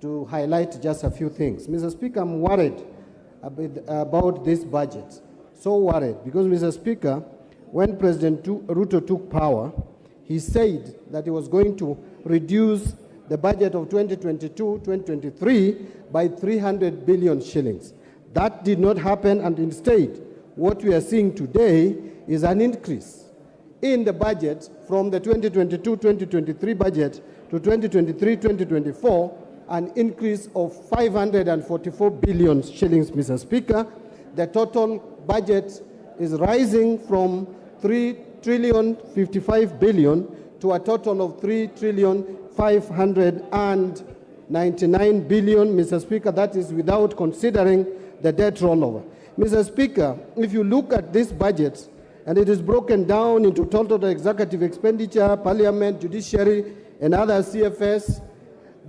to highlight just a few things. Mr. Speaker, I'm worried about this budget. So worried because, Mr. Speaker, when President Ruto took power, he said that he was going to reduce the budget of 2022-2023 by 300 billion shillings. That did not happen, and instead, what we are seeing today is an increase in the budget from the 2022-2023 budget to 2023-2024, an increase of 544 billion shillings, Mr. Speaker. The total budget is rising from 3,055 billion to a total of 3,599 billion, Mr. Speaker. That is without considering the debt rollover. Mr. Speaker, if you look at this budget, and it is broken down into total executive expenditure, parliament, judiciary, and other CFS,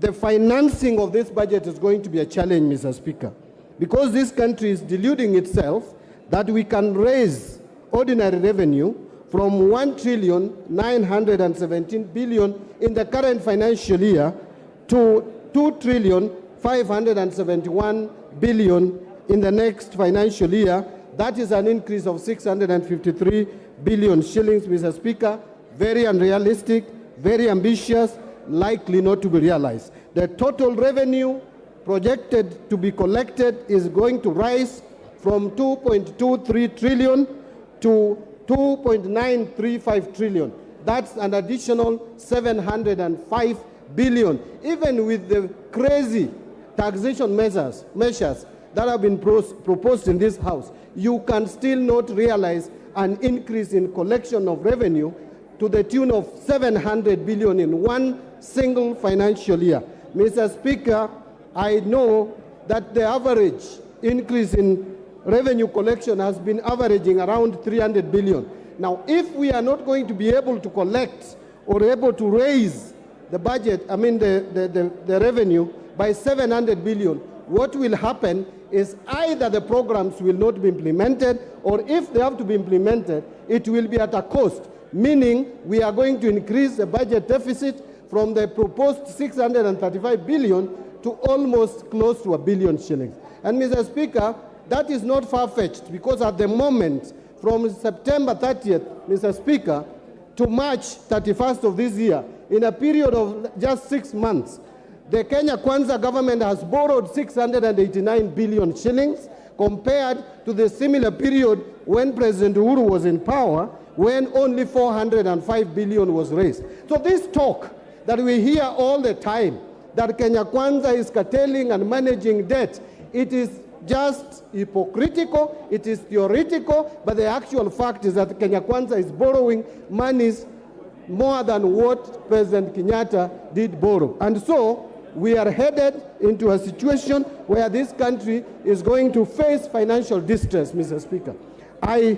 the financing of this budget is going to be a challenge, Mr. Speaker, because this country is deluding itself that we can raise ordinary revenue from 1,917 billion in the current financial year to 2,571 billion in the next financial year. That is an increase of 653 billion shillings, Mr. Speaker. Very unrealistic, very ambitious, likely not to be realized. The total revenue projected to be collected is going to rise from 2.23 trillion to 2.935 trillion. That's an additional 705 billion. Even with the crazy taxation measures that have been proposed in this House, you can still not realize an increase in collection of revenue to the tune of 700 billion in one single financial year. Mr. Speaker, I know that the average increase in revenue collection has been averaging around 300 billion. Now, if we are not going to be able to collect or able to raise the budget, the revenue by 700 billion, what will happen is either the programs will not be implemented, or if they have to be implemented, it will be at a cost, meaning we are going to increase the budget deficit from the proposed 635 billion to almost close to 1 billion shillings. And Mr. Speaker, that is not far-fetched, because at the moment, from September 30th, Mr. Speaker, to March 31st of this year, in a period of just 6 months, the Kenya Kwanza government has borrowed 689 billion shillings compared to the similar period when President Uhuru was in power, when only 405 billion was raised. So this talk that we hear all the time, that Kenya Kwanza is curtailing and managing debt, it is just hypocritical, it is theoretical, but the actual fact is that Kenya Kwanza is borrowing monies more than what President Kenyatta did borrow. And so we are headed into a situation where this country is going to face financial distress, Mr. Speaker. I